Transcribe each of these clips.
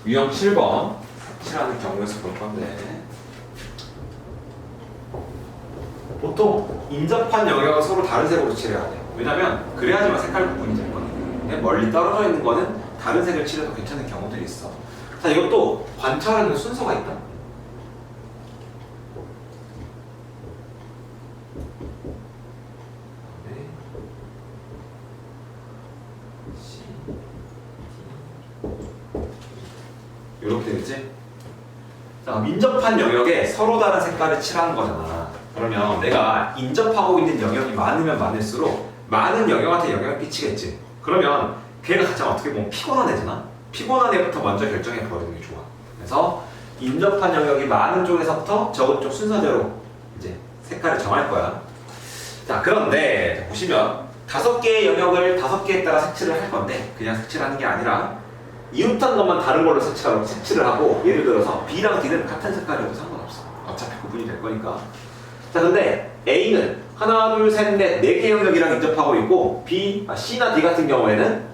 유형 7번 칠하는 경우에서 볼 건데, 보통 인접한 영역은 서로 다른 색으로 칠해야 돼. 왜냐면 그래야지만 색깔 구분이 될 거거든. 근데 멀리 떨어져 있는 거는 다른 색을 칠해도 괜찮은 경우들이 있어. 자, 이것도 관찰하는 순서가 있다. 이렇게 되겠지? 자, 인접한 영역에 서로 다른 색깔을 칠하는 거잖아. 그러면 내가 인접하고 있는 영역이 많으면 많을수록 많은 영역한테 영향을 끼치겠지. 그러면 걔가 가장 어떻게 보면 피곤한 애잖아. 피곤한 애부터 먼저 결정해 버리는 게 좋아. 그래서 인접한 영역이 많은 쪽에서부터 적은 쪽 순서대로 이제 색깔을 정할 거야. 자, 그런데 보시면 5개의 영역을 5개에 따라 색칠을 할 건데, 그냥 색칠하는 게 아니라 이웃한 것만 다른 걸로 색칠을 하고, 예를 들어서 B랑 D는 같은 색깔이어도 상관없어. 어차피 구분이 될 거니까. 자, 근데 A는 하나, 둘, 셋, 넷, 4개 영역이랑 인접하고 있고, C나 D 같은 경우에는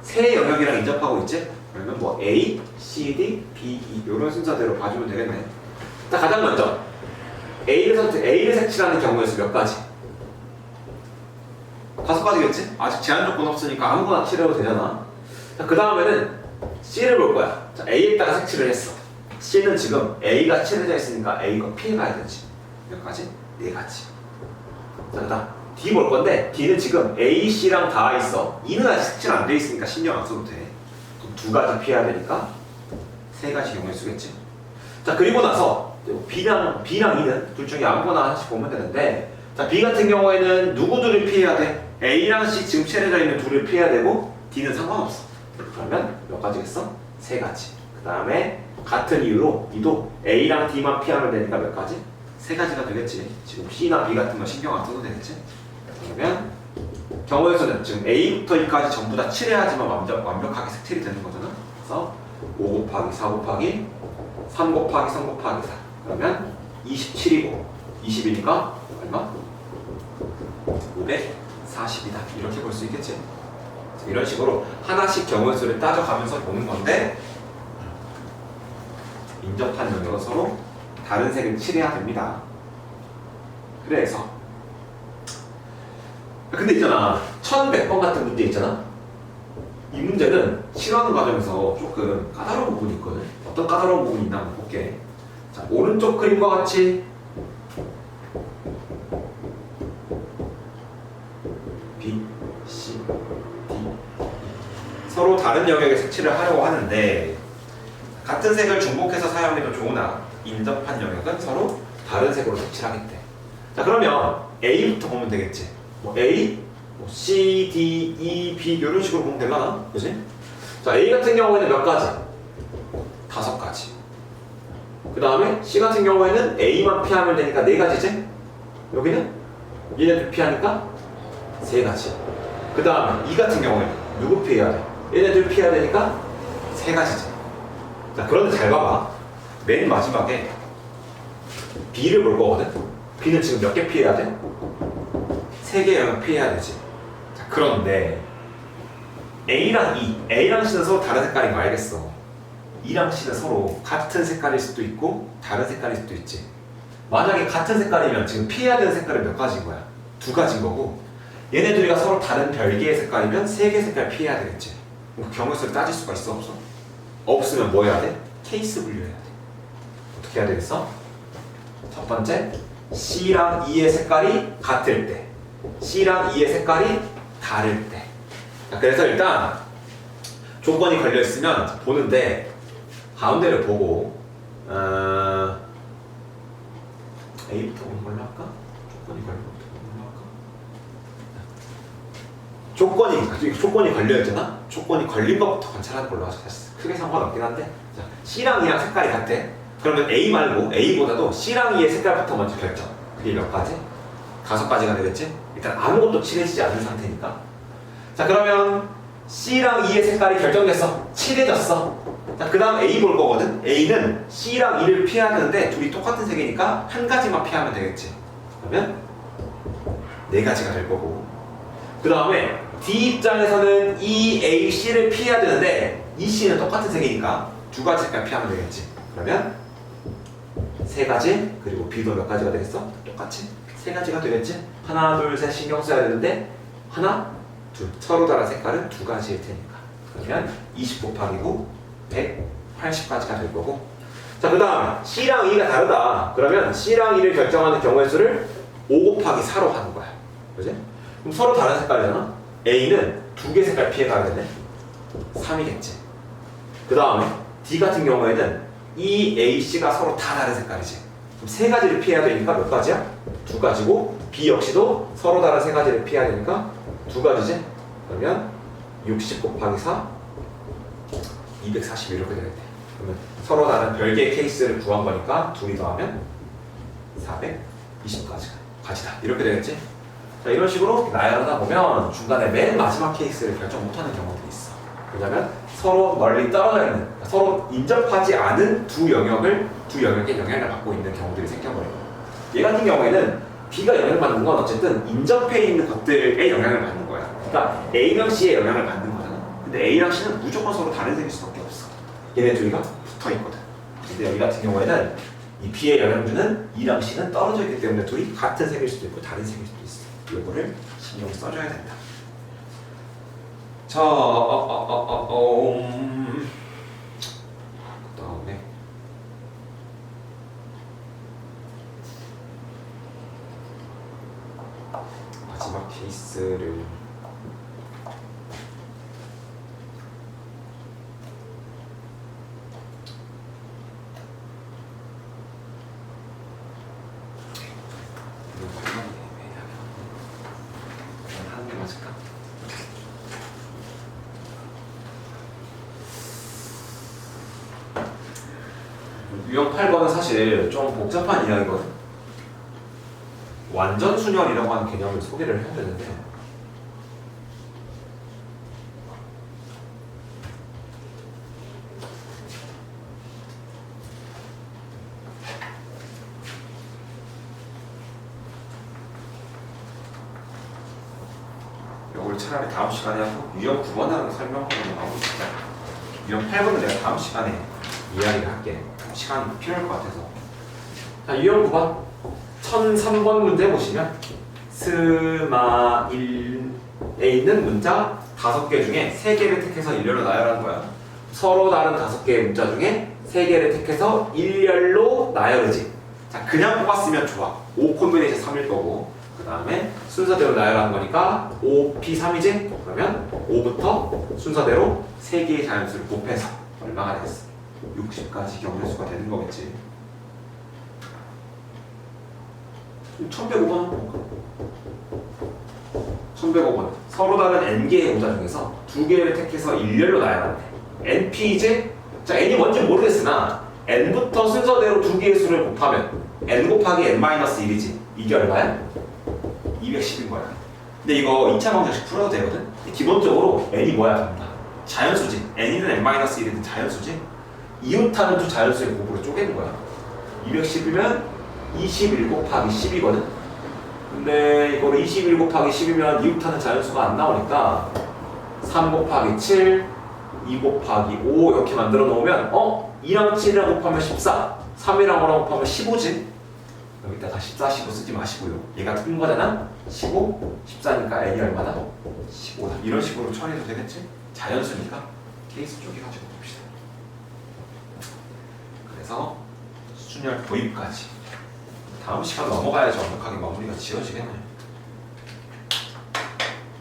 3 영역이랑 인접하고 있지? 그러면 뭐 A, C, D, B, E 이런 순서대로 봐주면 되겠네. 자, 가장 먼저 A를 색칠하는 경우에서 몇 가지? 5가지겠지? 아직 제한 조건 없으니까 아무거나 칠해도 되잖아. 자, 그 다음에는 C를 볼 거야. 자, A에다가 색칠을 했어. C는 지금 A가 칠해져 있으니까 A 거 피해가야 되지. 몇 가지? 4가지. 자, 그 다음 D 볼 건데, D는 지금 A, C랑 다 있어. E는 아직 색칠 안 돼 있으니까 신경 안 써도 돼. 그럼 2가지 피해야 되니까 3가지 경우에 쓰겠지. 자, 그리고 나서 B랑 E는 둘 중에 아무거나 하나씩 보면 되는데, 자, B 같은 경우에는 누구들을 피해야 돼? A랑 C 지금 칠해져 있는 둘을 피해야 되고, D는 상관없어. 그러면 몇 가지겠어? 3가지. 그 다음에 같은 이유로 E도 A랑 D만 피하면 되니까 몇 가지? 3가지가 되겠지. 지금 C나 B 같은 거 신경 안 써도 되겠지? 그러면 경우에서는 지금 A부터 E까지 전부 다 칠해야지만 완벽하게 색칠이 되는 거잖아. 그래서 5 곱하기 4 곱하기 3 곱하기 3 곱하기 4. 그러면 27이고 20이니까 얼마? 540이다. 이렇게 볼 수 있겠지. 이런 식으로 하나씩 경우의 수를 따져가면서 보는 건데, 인접한 영역은 서로 다른 색을 칠해야 됩니다. 그래서 근데 있잖아, 1100번 같은 문제 있잖아. 이 문제는 칠하는 과정에서 조금 까다로운 부분이 있거든. 어떤 까다로운 부분이 있나 한번 볼게. 자, 오른쪽 그림과 같이 B, C, D 서로 다른 영역의 색칠을 하려고 하는데, 같은 색을 중복해서 사용해도 좋으나 인접한 영역은 서로 다른 색으로 색칠하겠대. 자, 그러면 A부터 보면 되겠지. 뭐 A, 뭐 C, D, E, B 이런 식으로 보면 되려나? 그지? 자, A 같은 경우에는 몇 가지? 5가지. 그 다음에 C 같은 경우에는 A만 피하면 되니까 4가지지? 여기는 얘네들 피하니까 3가지. 그 다음에 E 같은 경우에는 누구 피해야 돼? 얘네들 피해야 되니까 3가지지. 자, 그런데 잘 봐봐. 맨 마지막에 B를 볼 거거든? B는 지금 몇 개 피해야 돼? 3개 영역 피해야 되지. 자, 그런데 A랑 C는 서로 다른 색깔인 거 알겠어. E랑 C는 서로 같은 색깔일 수도 있고 다른 색깔일 수도 있지. 만약에 같은 색깔이면 지금 피해야 되는 색깔은 몇 가지인 거야? 2가지인 거고, 얘네들이가 서로 다른 별개의 색깔이면 3개 색깔 피해야 되겠지. 경우의 수를 따질 수가 있어, 없어? 없으면 뭐 해야 돼? 케이스 분류해야 돼. 어떻게 해야 되겠어? 첫 번째, C랑 E의 색깔이 같을 때, C랑 E의 색깔이 다를 때. 자, 그래서 일단 조건이 걸려있으면 보는데, 가운데를 보고 A부터 보는 걸로 할까? 조건이 걸린 것부터 보는 걸로 할까? 조건이 걸려있잖아? 조건이 걸린 것부터 관찰하는 걸로 하자. 크게 상관없긴 한데, 자, C랑 E랑 색깔이 같아. 그러면 A 말고 A보다도 C랑 E의 색깔부터 먼저 결정. 그게 몇 가지? 5가지가 되겠지? 일단 아무것도 칠해지지 않은 상태니까. 자, 그러면 C랑 E의 색깔이 결정됐어. 칠해졌어. 자, 그 다음 A 볼 거거든? A는 C랑 E를 피해야 되는데 둘이 똑같은 색이니까 한 가지만 피하면 되겠지. 그러면 4가지가 될 거고, 그 다음에 D 입장에서는 E, A, C를 피해야 되는데 E, C는 똑같은 색이니까 두 가지 색깔 피하면 되겠지. 그러면 세 가지, 그리고 B도 몇 가지가 되겠어? 똑같이 세 가지가 되겠지. 하나, 둘, 셋 신경 써야 되는데 하나, 둘 서로 다른 색깔은 두 가지일 테니까. 그러면 20 곱하기 9, 180까지가 될 거고. 자, 그 다음 C랑 E가 다르다. 그러면 C랑 E를 결정하는 경우의 수를 5 곱하기 4로 하는 거야. 그지? 그럼 서로 다른 색깔이잖아. A는 두 개 색깔 피해가야 되네. 3이겠지. 그 다음에 D 같은 경우에는 E, A, C가 서로 다 다른 색깔이지. 그럼 세 가지를 피해야 되니까 몇 가지야? 두 가지고 B 역시도 서로 다른 세 가지를 피해야 되니까 두 가지지. 그러면 60 곱하기 4, 240 이렇게 되겠네. 그러면 서로 다른 별개의 케이스를 구한 거니까 둘이 더하면 420가지다. 이렇게 되겠지? 자, 이런 식으로 나열하다 보면 중간에 맨 마지막 케이스를 결정 못하는 경우들이 있어. 왜냐면 서로 멀리 떨어져 있는, 서로 인접하지 않은 두 영역의 영향을 받고 있는 경우들이 생겨버려요. 얘 같은 경우에는 B가 영향을 받는 건 어쨌든 인접해 있는 것들의 영향을 받는 거야. 그러니까 A랑 C의 영향을 받는 거잖아. 근데 A랑 C는 무조건 서로 다른 색일 수밖에 없어. 얘네 둘이가 붙어 있거든. 근데 여기 같은 경우에는 이 B의 영향주는 E랑 C는 떨어져 있기 때문에 둘이 같은 색일 수도 있고 다른 색일 수도 있어. 이거를 신경 써줘야 된다. 자, 그다음에 마지막 케이스를 하는 게 맞을까? 유형 8번은 사실 좀 복잡한 이야기거든. 완전 순열이라고 하는 개념을 소개를 해야 되는데 이걸 차라리 다음 시간에 하고 유형 9번하고 설명하고 나오겠다. 유형 8번은 내가 다음 시간에 이야기를 할게. 시간이 필요할 것 같아서. 자, 유형 9번 1003번 문제 보시면 스마일에 있는 문자 5개 중에 3개를 택해서 일렬로 나열하는 거야. 서로 다른 5개의 문자 중에 3개를 택해서 일렬로 나열하지. 자, 그냥 뽑았으면 좋아. 5 콤비네이션 3일 거고 그 다음에 순서대로 나열하는 거니까 5P3이지? 그러면 5부터 순서대로 3개의 자연수를 곱해서 얼마가 되겠어? 60까지 경우수가 되는 거겠지. 1105번 한번 볼까? 1105번 서로 다른 n개의 문자 중에서 2개를 택해서 일렬로 나열하는데 np이지? 자, n이 뭔지 모르겠으나 n부터 순서대로 2개의 수를 곱하면 n 곱하기 n-1이지. 이게 얼마야? 210인 거야. 근데 이거 2차 방정식 풀어도 되거든? 기본적으로 n이 뭐야? 자연수지. n이든 n-1이든 자연수지. 이웃하는 두 자연수의 곱으로 쪼개는 거야. 210이면 21 곱하기 10이거든. 근데 이거를 21 곱하기 10이면 이웃하는 자연수가 안 나오니까 3 곱하기 7, 2 곱하기 5 이렇게 만들어 놓으면 2랑 7이랑 곱하면 14, 3이랑 5랑 곱하면 15지. 여기다가 14, 15 쓰지 마시고요. 얘가 틀린 거잖아. 15, 14니까 n이 얼마다? 15다. 이런 식으로 처리해도 되겠지? 자연수니까 케이스 쪼개가지고 봅시다. 그래서 순열 도입까지 다음 시간 넘어가야지 완벽하게 마무리가 지어지겠네.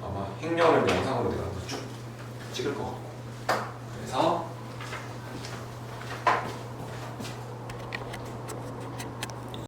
아마 행렬을 영상으로 내가 쭉 찍을 것 같고